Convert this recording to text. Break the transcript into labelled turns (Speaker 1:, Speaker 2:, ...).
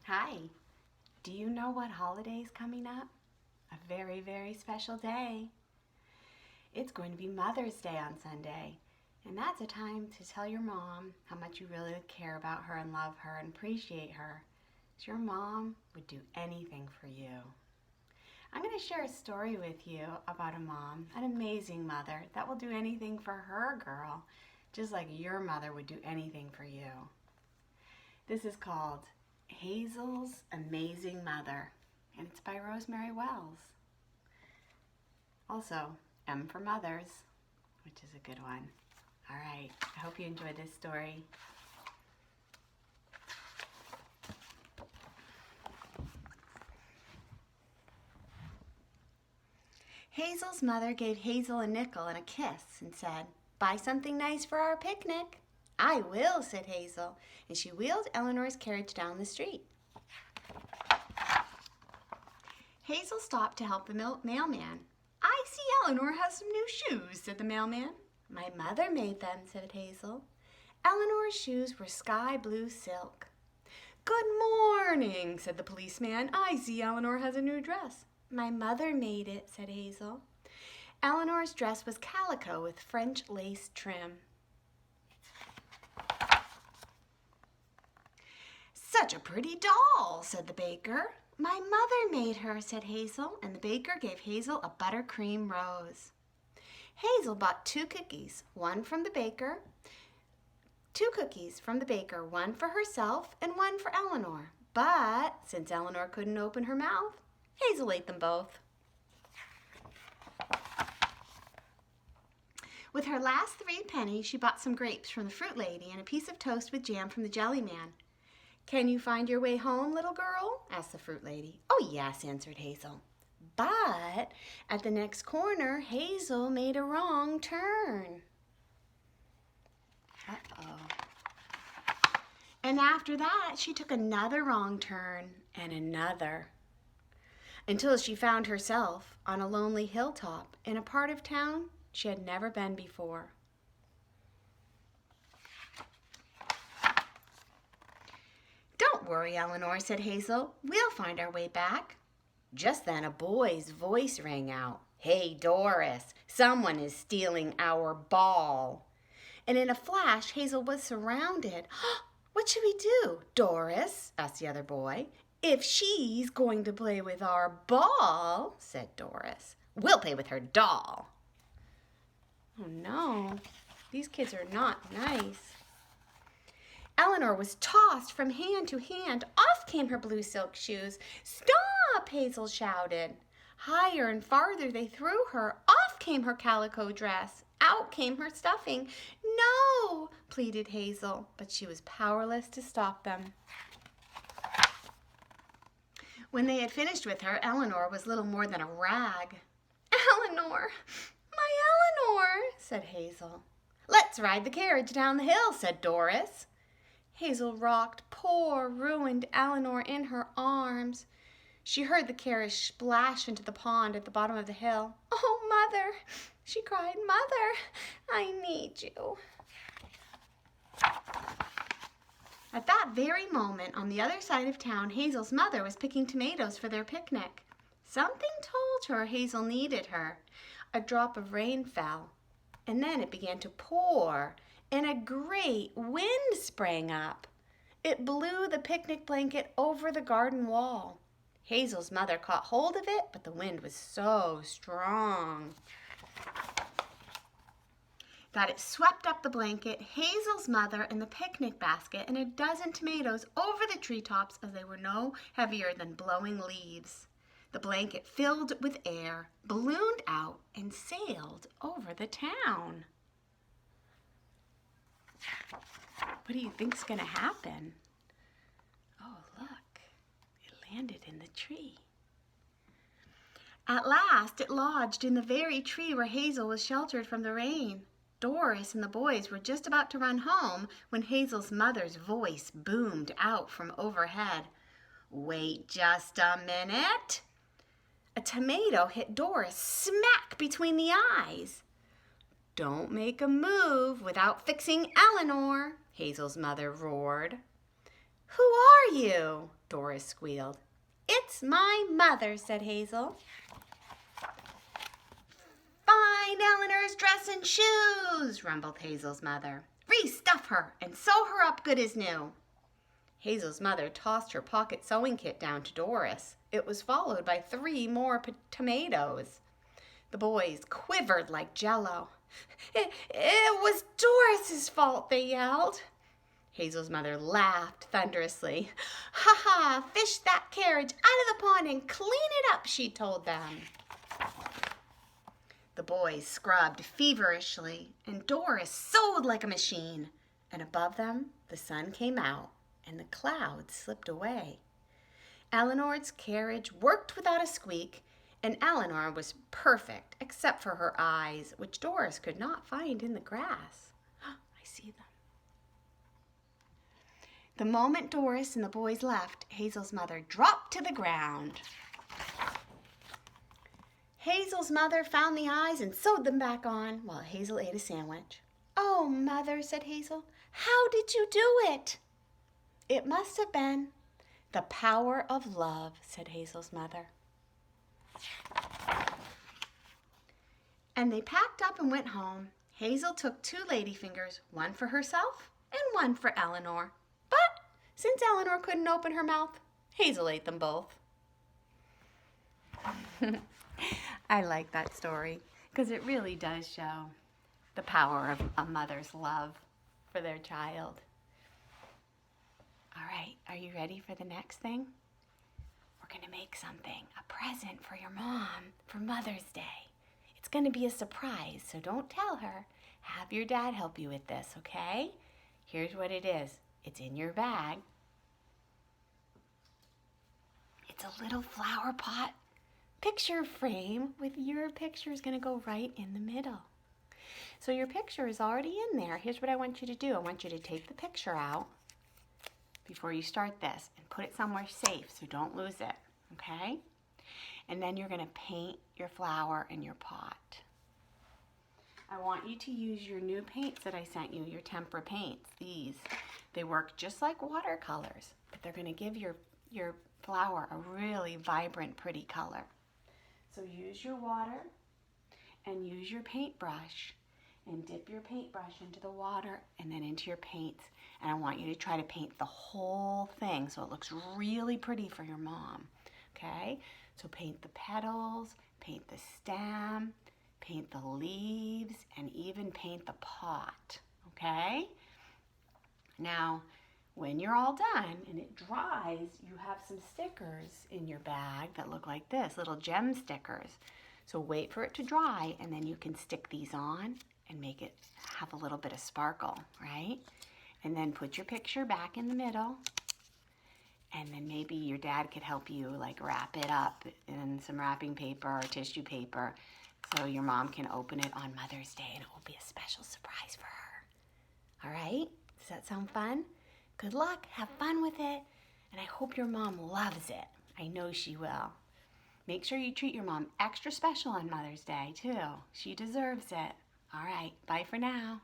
Speaker 1: Hi. Do you know what holiday is coming up? A very, very special day. It's going to be Mother's Day on Sunday, and that's a time to tell your mom how much you really care about her and love her and appreciate her. Your mom would do anything for you. I'm going to share a story with you about a mom, an amazing mother that will do anything for her girl, just like your mother would do anything for you. This is called Hazel's Amazing Mother, and it's by Rosemary Wells. Also, M for Mothers, which is a good one. All right, I hope you enjoyed this story. Hazel's mother gave Hazel a nickel and a kiss and said, "Buy something nice for our picnic." "I will," said Hazel, and she wheeled Eleanor's carriage down the street. Hazel stopped to help the mailman. "I see Eleanor has some new shoes," said the mailman. "My mother made them," said Hazel. Eleanor's shoes were sky blue silk. "Good morning," said the policeman. "I see Eleanor has a new dress." "My mother made it," said Hazel. Eleanor's dress was calico with French lace trim. "Such a pretty doll," said the baker. "My mother made her," said Hazel, and the baker gave Hazel a buttercream rose. Hazel bought two cookies from the baker, one for herself and one for Eleanor. But since Eleanor couldn't open her mouth, Hazel ate them both. With her last 3 pennies, she bought some grapes from the fruit lady and a piece of toast with jam from the jelly man. "Can you find your way home, little girl?" asked the fruit lady. "Oh, yes," answered Hazel. But at the next corner, Hazel made a wrong turn. And after that, she took another wrong turn and another, until she found herself on a lonely hilltop in a part of town she had never been before. "Don't worry, Eleanor," said Hazel. "We'll find our way back." Just then a boy's voice rang out. "Hey, Doris, someone is stealing our ball." And in a flash, Hazel was surrounded. "What should we do, Doris?" asked the other boy. "If she's going to play with our ball," said Doris, "we'll play with her doll." Oh no, these kids are not nice. Eleanor was tossed from hand to hand. Off came her blue silk shoes. "Stop!" Hazel shouted. Higher and farther they threw her. Off came her calico dress. Out came her stuffing. "No!" pleaded Hazel, but she was powerless to stop them. When they had finished with her, Eleanor was little more than a rag. "Eleanor, my Eleanor," said Hazel. "Let's ride the carriage down the hill," said Doris. Hazel rocked poor, ruined Eleanor in her arms. She heard the carriage splash into the pond at the bottom of the hill. "Oh, Mother," she cried, "Mother, I need you." At that very moment, on the other side of town, Hazel's mother was picking tomatoes for their picnic. Something told her Hazel needed her. A drop of rain fell, and then it began to pour, and a great wind sprang up. It blew the picnic blanket over the garden wall. Hazel's mother caught hold of it, but the wind was so strong that it swept up the blanket, Hazel's mother, and the picnic basket, and a dozen tomatoes over the treetops as they were no heavier than blowing leaves. The blanket filled with air, ballooned out, and sailed over the town. What do you think's going to happen? Oh, look, it landed in the tree. At last, it lodged in the very tree where Hazel was sheltered from the rain. Doris and the boys were just about to run home when Hazel's mother's voice boomed out from overhead. "Wait just a minute." A tomato hit Doris smack between the eyes. "Don't make a move without fixing Eleanor," Hazel's mother roared. "Who are you?" Doris squealed. It's my mother, said Hazel. Find Eleanor's dress and shoes, rumbled Hazel's mother. Restuff her and sew her up good as new. Hazel's mother tossed her pocket sewing kit down to Doris. It was followed by 3 more tomatoes. The boys quivered like jello. It was Doris's fault, they yelled. Hazel's mother laughed thunderously. Ha ha, fish that carriage out of the pond and clean it up, she told them. The boys scrubbed feverishly, and Doris sewed like a machine. And above them, the sun came out, and the clouds slipped away. Eleanor's carriage worked without a squeak, and Eleanor was perfect, except for her eyes, which Doris could not find in the grass. I see them. The moment Doris and the boys left, Hazel's mother dropped to the ground. Hazel's mother found the eyes and sewed them back on while Hazel ate a sandwich. Oh, Mother, said Hazel, how did you do it? It must have been the power of love, said Hazel's mother. And they packed up and went home. Hazel took 2 ladyfingers, one for herself and one for Eleanor. But since Eleanor couldn't open her mouth, Hazel ate them both. I like that story because it really does show the power of a mother's love for their child. All right, are you ready for the next thing? We're going to make something, a present for your mom for Mother's Day. It's going to be a surprise, so don't tell her. Have your dad help you with this, okay? Here's what it is. It's in your bag. It's a little flower pot picture frame with your picture is going to go right in the middle. So your picture is already in there. Here's what I want you to do. I want you to take the picture out before you start this and put it somewhere safe so don't lose it, okay? And then you're going to paint your flower in your pot. I want you to use your new paints that I sent you, your tempera paints. These, they work just like watercolors, but they're going to give your flower a really vibrant, pretty color. So use your water and use your paintbrush and dip your paintbrush into the water and then into your paints. And I want you to try to paint the whole thing so it looks really pretty for your mom, okay? So paint the petals, paint the stem, paint the leaves, and even paint the pot, okay? Now, when you're all done and it dries, you have some stickers in your bag that look like this, little gem stickers. So wait for it to dry and then you can stick these on and make it have a little bit of sparkle, right? And then put your picture back in the middle. And then maybe your dad could help you like wrap it up in some wrapping paper or tissue paper so your mom can open it on Mother's Day and it will be a special surprise for her. All right? Does that sound fun? Good luck, have fun with it, and I hope your mom loves it. I know she will. Make sure you treat your mom extra special on Mother's Day, too. She deserves it. All right, bye for now.